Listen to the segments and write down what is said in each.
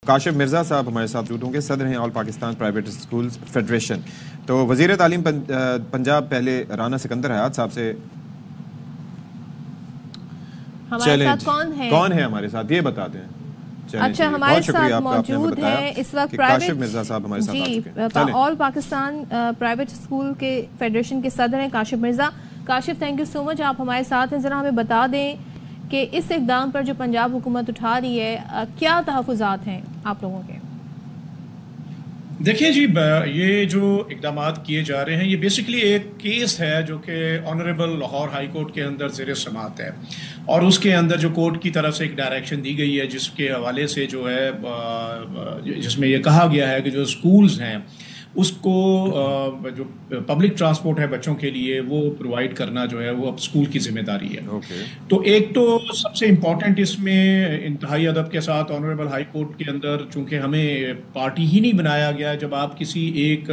کاشف مرزا صاحب ہمارے ساتھ موجود ہوں گے، صدر ہیں آل پاکستان پرائیویٹ اسکولز فیڈریشن۔ تو وزیر تعلیم پنجاب پہلے رانا سکندر حیات صاحب سے ہمارے ساتھ کون ہے ہمارے ساتھ یہ بتا دیں۔ اچھا، ہمارے ساتھ موجود ہیں اس وقت کاشف مرزا صاحب ہمارے ساتھ جی آل پاکستان پرائیویٹ اسکول کے فیڈریشن کے صدر ہیں Kashif Mirza. Kashif, thank you so much, آپ ہمارے ساتھ ہیں۔ ذرا ہمیں بتا دیں کہ اس اقدام پر جو پنجاب حکومت اٹھا رہی ہے، کیا تحفظات ہیں آپ لوگوں کے؟ دیکھیں جی، یہ جو اقدامات کیے جا رہے ہیں یہ بیسیکلی ایک کیس ہے جو کہ آنریبل لاہور ہائی کورٹ کے اندر زیر سماعت ہے، اور اس کے اندر جو کورٹ کی طرف سے ایک ڈائریکشن دی گئی ہے جس کے حوالے سے جو ہے جس میں یہ کہا گیا ہے کہ جو اسکولز ہیں اس کو جو پبلک ٹرانسپورٹ ہے بچوں کے لیے وہ پرووائڈ کرنا جو ہے وہ اب اسکول کی ذمہ داری ہے۔ تو ایک تو سب سے امپورٹنٹ اس میں انتہائی ادب کے ساتھ آنریبل ہائی کورٹ کے اندر، چونکہ ہمیں پارٹی ہی نہیں بنایا گیا، جب آپ کسی ایک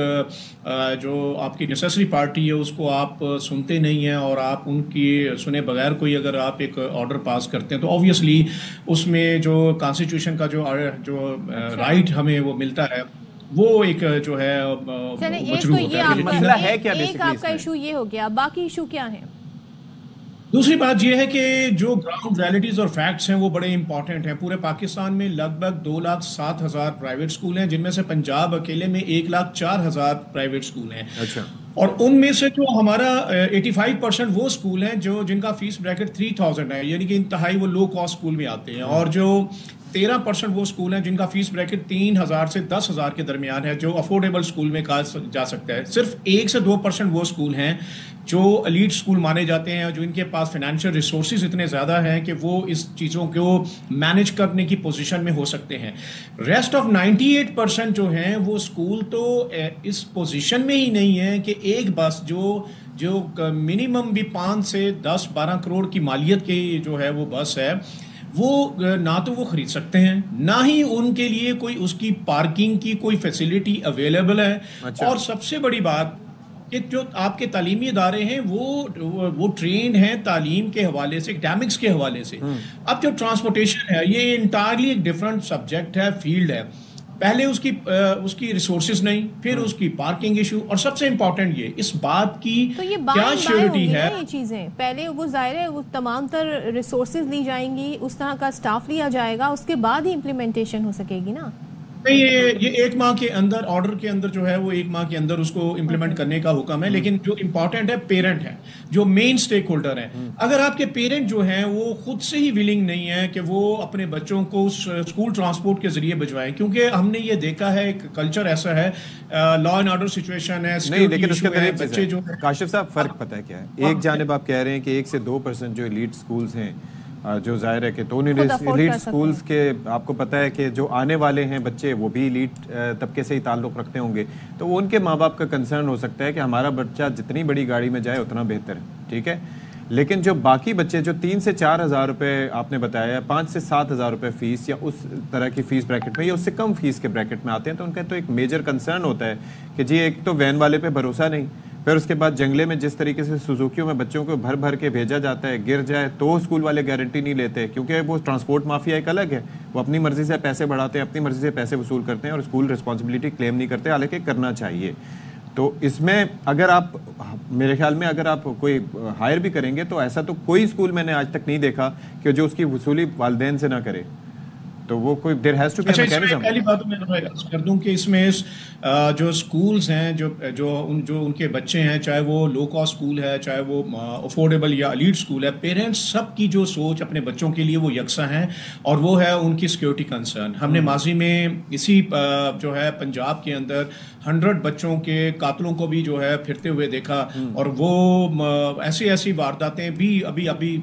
جو آپ کی نیسیسری پارٹی ہے اس کو آپ سنتے نہیں ہیں اور آپ ان کی سنے بغیر کوئی اگر آپ ایک آرڈر پاس کرتے ہیں تو آبویسلی اس میں جو کانسٹیٹیوشن کا جو رائٹ ہمیں وہ ملتا ہے وہ ایک جو ہے مجروح ہوتا ہے۔ مسئلہ ہے کیا؟ ایک آپ کا ایشو یہ ہو گیا، باقی ایشو کیا ہیں؟ دوسری بات یہ ہے کہ جو گراؤنڈ ریئلٹیز اور فیکٹس ہیں وہ بڑے امپورٹنٹ ہیں۔ پورے پاکستان میں لگ بھگ 2,07,000 پرائیویٹ اسکول ہیں، جن میں سے پنجاب اکیلے میں 1,04,000 پرائیویٹ اسکول ہیں، اور ان میں سے جو ہمارا 85% وہ اسکول ہیں جن کا فیس بریکٹ 3,000 ہے، یعنی کہ انتہائی وہ لو کاسٹ اسکول میں آتے ہیں، اور جو 13% وہ اسکول ہیں جن کا فیس بریکٹ 3,000 سے 10,000 کے درمیان ہے، جو افورڈیبل اسکول میں کہا جا سکتا ہے۔ صرف 1 سے 2% وہ اسکول ہیں جو ایلیٹ اسکول مانے جاتے ہیں، جو ان کے پاس فائنینشیل ریسورسز اتنے زیادہ ہیں کہ وہ اس چیزوں کو مینج کرنے کی پوزیشن میں ہو سکتے ہیں۔ ریسٹ آف 98% جو ہیں وہ اسکول تو اس پوزیشن میں ہی نہیں ہیں کہ ایک بس جو منیمم بھی 5 سے 10-12 کروڑ کی مالیت کی جو ہے وہ بس ہے، وہ نہ تو وہ خرید سکتے ہیں، نہ ہی ان کے لیے کوئی اس کی پارکنگ کی کوئی فیسلٹی اویلیبل ہے۔ اور سب سے بڑی بات کہ جو آپ کے تعلیمی ادارے ہیں وہ ٹرینڈ ہیں تعلیم کے حوالے سے، اکیڈمکس کے حوالے سے۔ اب جو ٹرانسپورٹیشن ہے یہ انٹائرلی ایک ڈفرنٹ سبجیکٹ ہے، فیلڈ ہے۔ پہلے اس کی ریسورسز نہیں، پھر اس کی پارکنگ ایشو، اور سب سے امپورٹنٹ یہ اس بات کی کیا شیورٹی ہے۔ یہ چیزیں پہلے وہ ظاہر ہے وہ تمام تر ریسورسز لی جائیں گی، اس طرح کا سٹاف لیا جائے گا، اس کے بعد ہی امپلیمنٹیشن ہو سکے گی نا۔ یہ 1 ماہ کے اندر آرڈر کے اندر جو ہے وہ 1 ماہ کے اندر اس کو امپلیمنٹ کرنے کا حکم ہے، لیکن جو امپورٹنٹ ہے پیرنٹ ہے، جو مین سٹیک ہولڈر ہیں۔ اگر آپ کے پیرنٹ جو ہیں وہ خود سے ہی ولنگ نہیں ہے کہ وہ اپنے بچوں کو اسکول ٹرانسپورٹ کے ذریعے بھجوائیں، کیونکہ ہم نے یہ دیکھا ہے ایک کلچر ایسا ہے، لا اینڈ آرڈر سچویشن ہے، لیکن اس کے بچے جو کاشف صاحب فرق پتہ ہے کیا ہے؟ ایک جانب آپ کہہ رہے ہیں کہ 1 سے 2% جو ایلیٹ اسکولز ہیں، جو ظاہر ہے کہ تو ایلیٹ اسکولز کے آپ کو پتہ ہے کہ جو آنے والے ہیں بچے وہ بھی ایلیٹ طبقے سے ہی تعلق رکھتے ہوں گے، تو وہ ان کے ماں باپ کا کنسرن ہو سکتا ہے کہ ہمارا بچہ جتنی بڑی گاڑی میں جائے اتنا بہتر ہے، ٹھیک ہے۔ لیکن جو باقی بچے جو 3 سے 4,000 روپے آپ نے بتایا، 5 سے 7,000 روپے فیس یا اس طرح کی فیس بریکٹ میں یا اس سے کم فیس کے بریکٹ میں آتے ہیں، تو ان کا تو ایک میجر کنسرن ہوتا ہے کہ جی ایک تو وین والے پہ بھروسہ نہیں، پھر اس کے بعد جنگلے میں جس طریقے سے سوزوکیوں میں بچوں کو بھر بھر کے بھیجا جاتا ہے، گر جائے تو اسکول والے گارنٹی نہیں لیتے، کیونکہ وہ ٹرانسپورٹ مافیا ایک الگ ہے، وہ اپنی مرضی سے پیسے بڑھاتے ہیں، اپنی مرضی سے پیسے وصول کرتے ہیں، اور اسکول رسپانسبلٹی کلیم نہیں کرتے، حالانکہ کرنا چاہیے۔ تو اس میں اگر آپ میرے خیال میں اگر آپ کوئی ہائر بھی کریں گے تو ایسا تو کوئی اسکول میں نے آج تک نہیں دیکھا کہ جو اس کی وصولی والدین سے نہ کرے، تو وہ کوئی there has to be mechanism. پہلی بات میں عرض کر دوں کہ اس میں جو اسکولز ہیں جو ان کے بچے ہیں، چاہے وہ لو کاسٹ اسکول ہے، چاہے وہ افورڈیبل یا ایلیٹ اسکول ہے، پیرنٹس سب کی جو سوچ اپنے بچوں کے لیے وہ یکساں ہیں، اور وہ ہے ان کی سیکیورٹی کنسرن۔ ہم نے ماضی میں اسی جو ہے پنجاب کے اندر 100 بچوں کے قاتلوں کو بھی جو ہے پھرتے ہوئے دیکھا، اور وہ ایسی وارداتیں بھی ابھی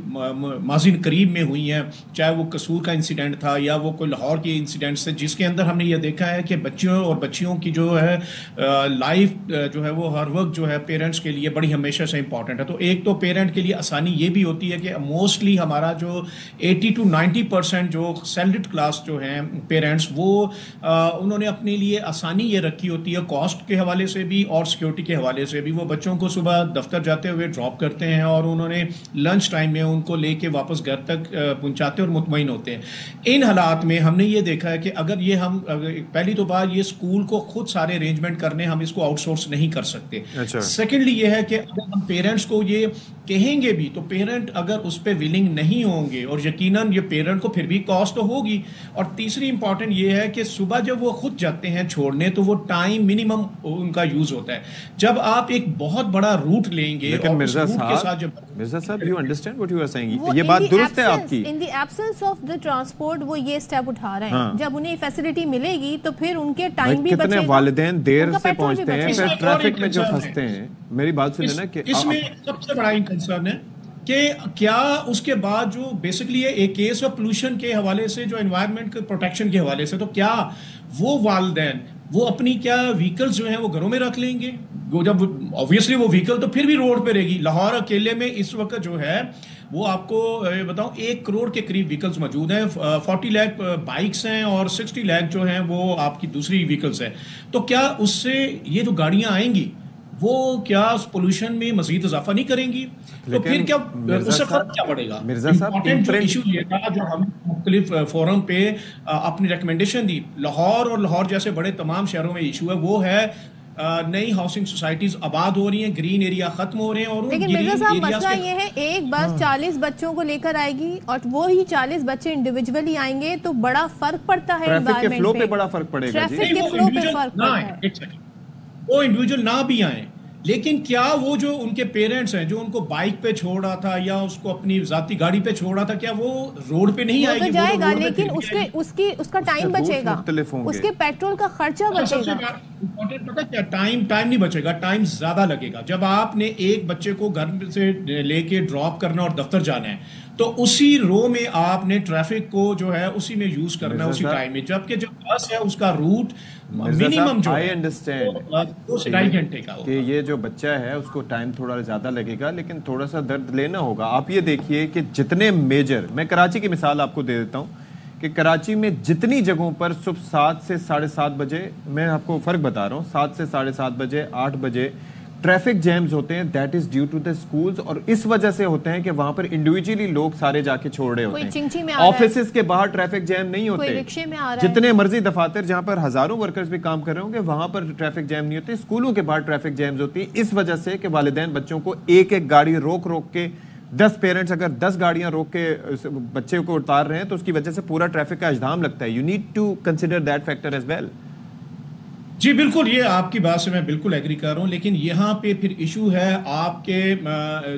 ماضی قریب میں ہوئی ہیں، چاہے وہ قصور کا انسیڈنٹ تھا یا وہ کوئی لاہور کے انسیڈنٹس تھے، جس کے اندر ہم نے یہ دیکھا ہے کہ بچوں اور بچیوں کی جو ہے لائف جو ہے وہ ہر وقت جو ہے پیرنٹس کے لیے بڑی ہمیشہ سے امپورٹنٹ ہے۔ تو ایک تو پیرنٹ کے لیے آسانی یہ بھی ہوتی ہے کہ موسٹلی ہمارا جو 80 to 90% جو سیلریڈ کلاس جو ہیں پیرنٹس، وہ انہوں نے اپنے لیے آسانی یہ رکھی ہوتی ہے کاسٹ کے حوالے سے بھی اور سیکیورٹی کے حوالے سے بھی۔ وہ بچوں کو صبح دفتر جاتے ہوئے ڈراپ کرتے ہیں، اور انہوں نے لنچ ٹائم میں ان کو لے کے واپس گھر تک پہنچاتے اور مطمئن ہوتے ہیں۔ ان حالات بات میں ہم نے یہ دیکھا ہے کہ اگر یہ ہم پہلی تو بات یہ اسکول کو خود سارے ارینجمنٹ کرنے ہم اس کو آؤٹ سورس نہیں کر سکتے. سیکنڈلی یہ ہے کہ اگر ہم پیرنٹس کو یہ کہیں گے بھی تو پیرنٹ اگر اس پہ ولنگ نہیں ہوں گے اور یقیناً یہ پیرنٹ کو پھر بھی کاسٹ ہوگی. اور تیسری امپورٹنٹ یہ ہے کہ صبح جب وہ خود جاتے ہیں چھوڑنے تو وہ ٹائم منیمم ان کا یوز ہوتا ہے. جب آپ ایک بہت بڑا روٹ لیں گے اور مرزا صاحب you understand what you are saying, یہ بات درست ہے آپ کی. in the absence of the transport وہ یہ سٹیپ اٹھا رہے ہیں. جب انہیں فیسلٹی ملے گی تو پھر ان کے ٹائم بھی بچے گا. کتنے والدین دیر سے پہنچتے ہیں پھر ٹریفک میں جو پھنستے ہیں. میری بات سنیں نا کہ اس میں سب سے بڑا کنسرن ہے کہ کیا اس کے بعد جو بیسکلی ایک کیس آف پولوشن کے حوالے سے جو انوائرمنٹ پروٹیکشن کے حوالے سے تو کیا وہ والدین وہ اپنی کیا وہیکلز جو ہیں وہ گھروں میں رکھ لیں گے؟ جب obviously وہ وہیکل تو پھر بھی روڈ پہ رہے گی. لاہور اکیلے میں اس وقت جو ہے وہ آپ کو بتاؤں 1 کروڑ کے قریب وہیکلز موجود ہیں. 40 لاکھ بائکس ہیں اور 60 لاکھ جو ہیں وہ آپ کی دوسری وہیکلز ہیں. تو کیا اس سے یہ جو گاڑیاں آئیں گی وہ کیا پولوشن میں مزید اضافہ نہیں کریں گی؟ تو پھر کیا اس سے فرق کیا پڑے گا؟ امپورٹنٹ جو ایشو یہ تھا جو ہم مختلف فورم پہ اپنی ریکمنڈیشن دی لاہور اور لاہور جیسے بڑے تمام شہروں میں ایشو ہے وہ ہے نئی ہاؤسنگ سوسائٹیز آباد ہو رہی ہیں, گرین ایریا ختم ہو رہے ہیں. اور لیکن مرزا صاحب مسئلہ یہ ہے ایک بس 40 بچوں کو لے کر آئے گی اور وہی 40 بچے انڈیویجولی آئیں گے تو بڑا فرق پڑتا ہے. ٹریفک کے فلو پہ بڑا فرق پڑے گا. ٹریفک کے فلو پہ فرق پڑتا ہے. وہ انڈیویجول نہ بھی آئیں لیکن کیا وہ جو ان کے پیرنٹس ہیں جو ان کو بائک پہ چھوڑ رہا تھا یا اس کو اپنی ذاتی گاڑی پہ چھوڑ رہا تھا کیا وہ روڈ پہ نہیں آئے گی؟ جائے گا لیکن اس کا ٹائم بچے گا, اس کے پیٹرول کا خرچہ بچے گا. پتا کیا ٹائم نہیں بچے گا, ٹائم زیادہ لگے گا. جب آپ نے ایک بچے کو گھر سے لے کے ڈراپ کرنا اور دفتر جانا ہے تو اسی رو میں آپ نے ٹریفک کو جو ہے اسی میں یوز کرنا ہے اسی ٹائم میں, جبکہ جو بس ہے اس کا روٹ منیمم جو ہے 2.5 گھنٹے کا. کہ یہ جو بچہ ہے اس کو ٹائم تھوڑا زیادہ لگے گا لیکن تھوڑا سا درد لینا ہوگا. آپ یہ دیکھیے کہ جتنے میجر, میں کراچی کی مثال آپ کو دے دیتا ہوں کہ کراچی میں جتنی جگہوں پر صبح 7 سے 7:30 بجے, میں آپ کو فرق بتا رہا ہوں, 7 سے 7:30 بجے 8 بجے ٹریفک جیمز ہوتے ہیں, that is due to the schools. اور اس وجہ سے ہوتے ہیں کہ وہاں پر انڈیویجولی لوگ سارے جا کے چھوڑ رہے ہوتے ہیں. آفیسز کے باہر ٹریفک جیم نہیں ہوتے, جتنے مرضی دفاتر جہاں پر ہزاروں ورکرز بھی کام کر رہے ہوں گے وہاں پر ٹریفک جیم نہیں ہوتے. اسکولوں کے باہر ٹریفک جیمز ہوتی ہیں اس وجہ سے کہ والدین بچوں کو ایک گاڑی روک کے 10 پیرنٹس اگر 10 گاڑیاں روک کے بچے کو اتار رہے ہیں تو اس کی وجہ سے پورا ٹریفک کا اجدام لگتا ہے. You need to consider that factor as well. جی بالکل, یہ آپ کی بات سے میں بالکل ایگری کر رہا ہوں, لیکن یہاں پہ پھر ایشو ہے آپ کے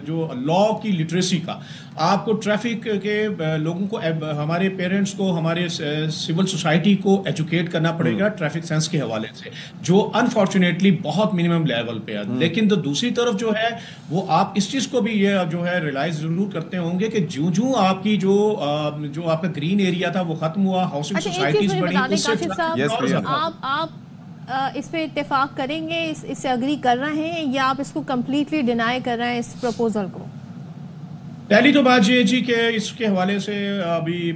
جو لا کی لٹریسی کا. آپ کو ٹریفک کے لوگوں کو, ہمارے پیرنٹس کو, ہمارے سول سوسائٹی کو ایجوکیٹ کرنا پڑے گا ٹریفک سینس کے حوالے سے, جو انفارچونیٹلی بہت منیمم لیول پہ ہے. لیکن تو دوسری طرف جو ہے وہ آپ اس چیز کو بھی یہ جو ہے ریلائز ضرور کرتے ہوں گے کہ جو آپ کی جو آپ کا گرین ایریا تھا وہ ختم ہوا, ہاؤسنگ سوسائٹیز بڑی, اس سے آپ اس پہ اتفاق کریں گے, اس سے اگری کر رہے ہیں یا آپ اس کو کمپلیٹلی ڈینائی کر رہے ہیں اس پروپوزل کو؟ پہلی تو بات یہ جی کہ اس کے حوالے سے ابھی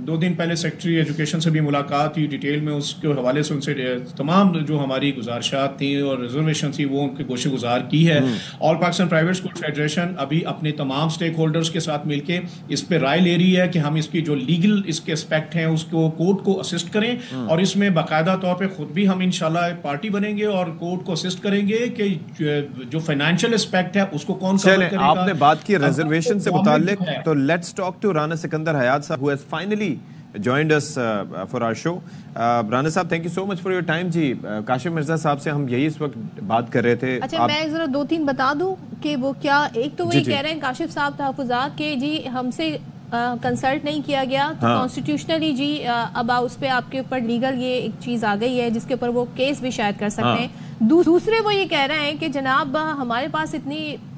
2 دن پہلے سیکرٹری ایجوکیشن سے بھی ملاقات تھی ڈیٹیل میں, اس کے حوالے سے ان سے تمام جو ہماری گزارشات تھیں اور ریزرویشن تھی وہ ان کے گوشے گزار کی ہے. آل پاکستان پرائیویٹ اسکول فیڈریشن ابھی اپنے تمام اسٹیک ہولڈرز کے ساتھ مل کے اس پہ رائے لے رہی ہے کہ ہم اس کی جو لیگل اس کے اسپیکٹ ہیں اس کو کورٹ کو اسسٹ کریں, اور اس میں باقاعدہ طور پہ خود بھی ہم انشاءاللہ پارٹی بنیں گے اور کورٹ کو اسسٹ کریں گے کہ جو فائنینشیل اسپیکٹ ہے اس کو کون کور کرے گا. آپ نے بات کی ریزرویشن سے متعلق, تو let's talk to Rana Sikandar Hayat صاحب who has finally joined us for our show. Rana صاحب thank you so much for your time. جی کاشف مرزا صاحب سے ہم یہی اس وقت بات کر رہے تھے. اچھا میں ذرا 2-3 بتا دوں کہ وہ کیا, ایک تو وہی کہہ رہے ہیں کاشف صاحب تحفظات کے جی ہم سے کنسلٹ نہیں کیا گیا تو کانسٹیٹیوشنلی جی اب اس پہ آپ کے اوپر لیگل یہ ایک چیز آ گئی ہے جس کے اوپر وہ کیس بھی شاید کر سکتے ہیں. دوسرے وہ یہ کہہ رہے ہیں کہ جناب ہمارے پاس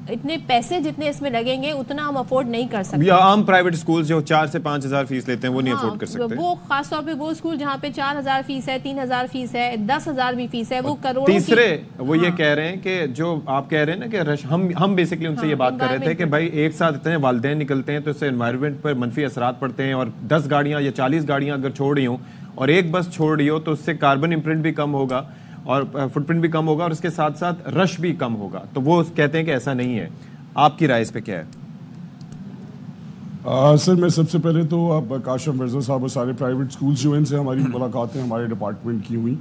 اتنے پیسے جتنے اس میں لگیں گے اتنا ہم افورڈ نہیں کر سکتے. یا عام پرائیویٹ اسکول جو 4 سے 5 ہزار فیس لیتے ہیں وہ نہیں افورڈ کر سکتے. وہ خاص طور پہ وہ اسکول جہاں پہ 4,000 فیس ہے, 3,000 فیس ہے, 10,000 بھی فیس ہے, وہ کروڑوں. تیسرے وہ یہ کہہ رہے ہیں کہ جو آپ کہہ رہے ہیں نا کہ ہم بیسکلی ان سے یہ بات کر رہے تھے کہ بھائی ایک ساتھ اتنے والدین نکلتے ہیں تو اس سے انوائرمنٹ پر منفی اثرات پڑتے ہیں, اور 10 گاڑیاں یا 40 گاڑیاں اگر چھوڑ رہی ہوں اور ایک بس چھوڑ رہی ہو تو اس سے کاربن امپرنٹ بھی کم ہوگا اور فٹ پرنٹ بھی کم ہوگا اور اس کے ساتھ ساتھ رش بھی کم ہوگا. تو وہ کہتے ہیں کہ ایسا نہیں ہے. آپ کی رائے اس پہ کیا ہے؟ سر میں سب سے پہلے تو اب کاشف مرزا صاحب اور سارے پرائیویٹ اسکولس جو ان سے ہماری ملاقاتیں ہمارے ڈپارٹمنٹ کی ہوئی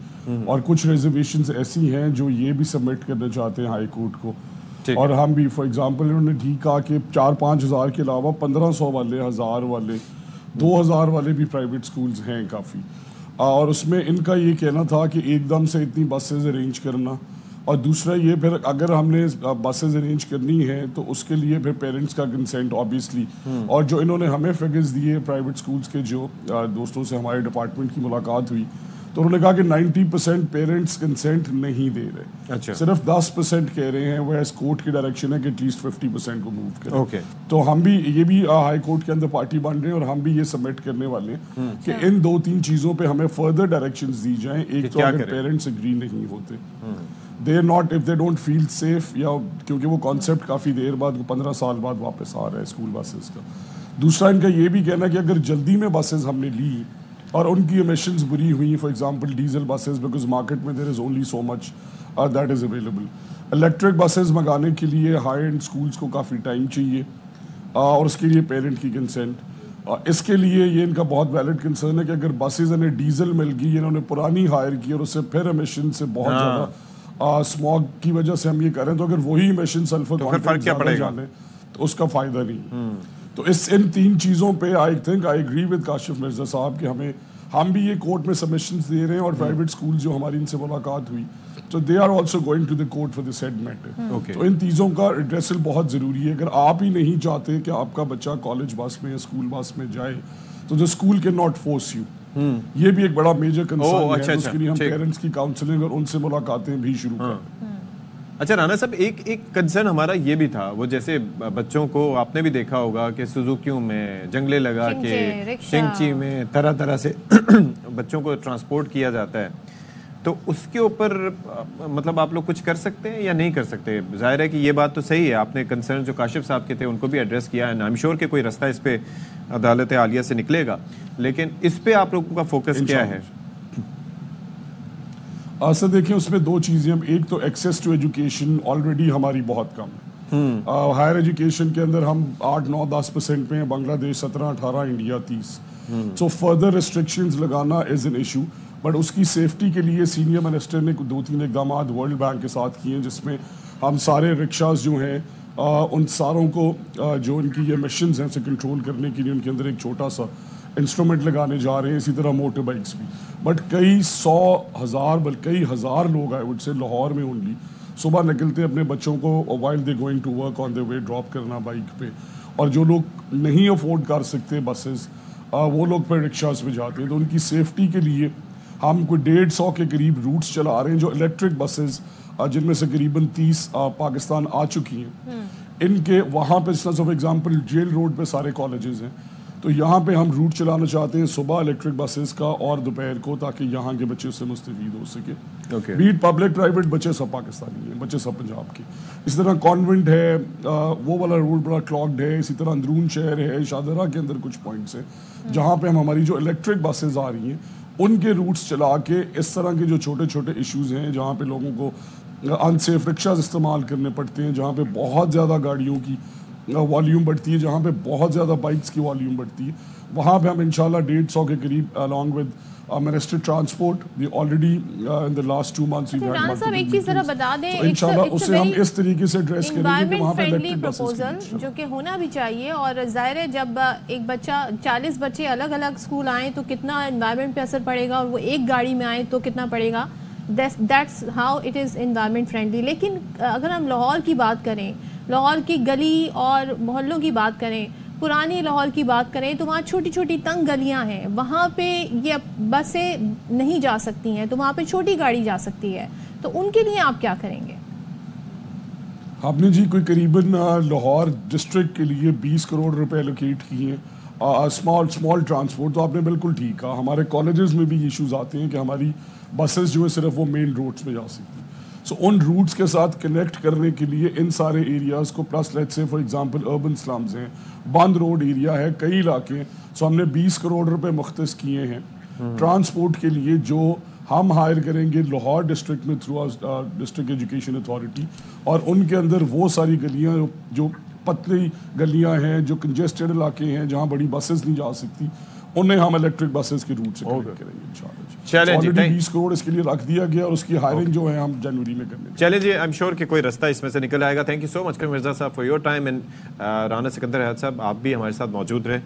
اور کچھ ریزرویشنز ایسی ہیں جو یہ بھی سبمٹ کرنا چاہتے ہیں ہائی کورٹ کو اور ہم بھی فار ایگزامپل انہوں نے ٹھیک کہا کہ 4-5 ہزار کے علاوہ 1500 والے 1000 والے 2000 والے بھی پرائیویٹ اسکولز ہیں کافی اور اس میں ان کا یہ کہنا تھا کہ ایک دم سے اتنی بسز ارینج کرنا اور دوسرا یہ پھر اگر ہم نے بسز ارینج کرنی ہے تو اس کے لیے پھر پیرنٹس کا کنسینٹ آبویسلی اور جو انہوں نے ہمیں فگرز دیے پرائیویٹ اسکولس کے جو دوستوں سے ہمارے ڈپارٹمنٹ کی ملاقات ہوئی تو انہوں نے کہا کہ 90% پیرنٹس کنسینٹ نہیں دے رہے صرف 10% کہہ رہے ہیں وہ اس کورٹ کی ڈائریکشن ہے کہ ایٹ لیسٹ 50% کو موو کریں تو ہم بھی یہ بھی ہائی کورٹ کے اندر پارٹی بن رہے ہیں اور ہم بھی یہ سبمٹ کرنے والے ہیں کہ ان 2-3 چیزوں پہ ہمیں فردر ڈائریکشنز دی جائیں ایک تو اگر پیرنٹس اگری نہیں ہوتے they are not if they don't feel safe یا کیونکہ وہ کانسیپٹ کافی دیر بعد 15 سال بعد واپس آ رہا ہے اسکول بسز کا دوسرا ان کا یہ بھی کہنا کہ اگر جلدی میں بسز ہم نے لی اور ان کی امیشنز بری ہوئی for example diesel buses because market میں there is only so much that is available electric buses منگانے کے لیے ہائی اینڈ اسکولس کو کافی ٹائم چاہیے اور اس کے لیے پیرنٹ کی کنسینٹ اس کے لیے یہ ان کا بہت ویلڈ کنسرن ہے کہ اگر بسز انہیں ڈیزل مل گئی انہوں نے پرانی ہائر کی اور اس سے پھر امیشن سے بہت زیادہ اسموگ کی وجہ سے ہم یہ کریں تو اگر وہی ایمیشن سلفر کانٹینٹ زیادہ جانے تو اس کا فائدہ نہیں تو ان 3 چیزوں پہ I agree with Kashif Mirza صاحب کہ ہم بھی یہ کورٹ میں سبمیشنز دے رہے ہیں اور پرائیویٹ اسکول جو ہماری ان سے ملاقات ہوئی تو they are also going to the court for this said matter تو ان چیزوں کا ایڈریسل بہت ضروری ہے اگر آپ ہی نہیں چاہتے کہ آپ کا بچہ کالج بس میں یا اسکول بس میں جائے تو the school cannot force you یہ بھی ایک بڑا میجر کنسرن ہے اس کے لیے ہم پیرنٹس کی کاؤنسلنگ اور ان سے ملاقاتیں بھی شروع کریں اچھا رانا صاحب ایک کنسرن ہمارا یہ بھی تھا وہ جیسے بچوں کو آپ نے بھی دیکھا ہوگا کہ سوزوکیوں میں جنگلے لگا کے چنچی میں طرح طرح سے بچوں کو ٹرانسپورٹ کیا جاتا ہے تو اس کے اوپر مطلب آپ لوگ کچھ کر سکتے ہیں یا نہیں کر سکتے ظاہر ہے کہ یہ بات تو صحیح ہے آپ نے کنسرن جو کاشف صاحب کے تھے ان کو بھی ایڈریس کیا ہے آئی ایم شیور کہ کوئی رستہ اس پہ عدالت عالیہ سے نکلے گا لیکن اس پہ آپ لوگوں کا فوکس کیا ہے سر دیکھیں اس میں 2 چیزیں ایک تو ایکسیس ٹو ایجوکیشن آلریڈی ہماری بہت کم ہے ہائر ایجوکیشن کے اندر ہم 8-9-10% پہ ہیں بنگلہ دیش 17-18 انڈیا 30 سو فردر ریسٹرکشنز لگانا از این ایشو بٹ اس کی سیفٹی کے لیے سینئر منسٹر نے 2-3 اقدامات ورلڈ بینک کے ساتھ کیے ہیں جس میں ہم سارے رکشاز جو ہیں ان ساروں کو جو ان کی یہ مشنز ہیں اسے کنٹرول کرنے کے لیے ان کے اندر ایک چھوٹا سا انسٹرومنٹ لگانے جا رہے ہیں اسی طرح موٹر بائکس بھی بٹ کئی 100,000 بلکہ کئی ہزار لوگ آئے وڈ سے لاہور میں اونلی صبح نکلتے اپنے بچوں کو while they going to work on the way drop کرنا بائک پہ اور جو لوگ نہیں افورڈ کر سکتے بسز وہ لوگ پھر رکشاز پہ جاتے ہیں تو ان کی سیفٹی کے لیے ہم کوئی 150 کے قریب روٹس چلا رہے ہیں جو الیکٹرک بسز جن میں سے قریباً 30 پاکستان آ چکی ہیں ان کے وہاں پہ فار ایگزامپل جیل روڈ پہ سارے کالجز ہیں تو یہاں پہ ہم روٹ چلانا چاہتے ہیں صبح الیکٹرک بسز کا اور دوپہر کو تاکہ یہاں کے بچے اس سے مستفید ہو سکے بیٹ پبلک پرائیویٹ بچے سب پاکستانی ہیں بچے سب پنجاب کے اس طرح کانوینٹ ہے وہ والا روڈ بڑا کلاکڈ ہے اسی طرح اندرون شہر ہے شاہدرہ کے اندر کچھ پوائنٹس ہیں جہاں پہ ہماری جو الیکٹرک بسز آ رہی ہیں ان کے روٹس چلا کے اس طرح کے جو چھوٹے چھوٹے ایشوز ہیں جہاں پہ لوگوں کو انسیف رکشاز استعمال کرنے پڑتے ہیں جہاں پہ بہت زیادہ گاڑیوں کی والیوم بڑھتی ہے جہاں پہ بہت زیادہ بائکس کی والیوم بڑھتی ہے وہاں پہ ہم انشاءاللہ 150 کے قریب along with Minister Transport we already in the last 2 months we've had multiple ایک چیز ذرا بتا دیں انشاءاللہ اسے ہم اس طریقے سے ایڈریس کریں گے کہ وہاں پہ الیکٹرک پروپوزل جو کہ ہونا بھی چاہیے اور ظاہر ہے جب ایک بچہ 40 بچے الگ الگ اسکول آئیں تو کتنا انوائرمنٹ پہ اثر پڑے گا اور وہ ایک گاڑی میں آئیں تو کتنا پڑے گا that's how it is environment friendly لیکن اگر ہم لاہور کی بات کریں لاہور کی گلی اور محلوں کی بات کریں پرانی لاہور کی بات کریں تو وہاں چھوٹی چھوٹی تنگ گلیاں ہیں وہاں پہ یہ بسیں نہیں جا سکتی ہیں تو وہاں پہ چھوٹی گاڑی جا سکتی ہے تو ان کے لیے آپ کیا کریں گے آپ نے جی کوئی قریباً لاہور ڈسٹرکٹ کے لیے 20 کروڑ روپے الوکیٹ کیے ہیں اسمال ٹرانسپورٹ تو آپ نے بالکل ٹھیک کہا ہمارے کالجز میں بھی ایشوز آتے ہیں کہ ہماری بسز جو ہے صرف وہ مین روڈس پہ جا سکتی ہیں سو ان روٹس کے ساتھ کنیکٹ کرنے کے لیے ان سارے ایریاز کو plus let's say for example urban slums ہیں بند روڈ ایریا ہے کئی علاقے سو ہم نے 20 کروڑ روپے مختص کیے ہیں ٹرانسپورٹ کے لیے جو ہم ہائر کریں گے لاہور ڈسٹرکٹ میں تھرو ڈسٹرکٹ ایجوکیشن اتھارٹی اور ان کے اندر وہ ساری گلیاں جو پتلی گلیاں ہیں, جو کنجسٹڈ علاقے ہیں جہاں بڑی بسز نہیں جا سکتی, انہیں ہم الیکٹرک بسز کے روٹ سے کنیکٹ کریں گے انشاءاللہ. چلیں جی, 20 کروڑ اس کے لیے رکھ دیا گیا اور اس کی ہائرنگ جو ہے ہم جنوری میں کرنے. چلیں جی, آئی ایم شیور کہ کوئی رستہ اس میں سے نکل آئے گا. تھینک یو سو مچ مرزا صاحب for your time, and Rana Sikandar Hayat صاحب آپ بھی ہمارے ساتھ موجود رہے.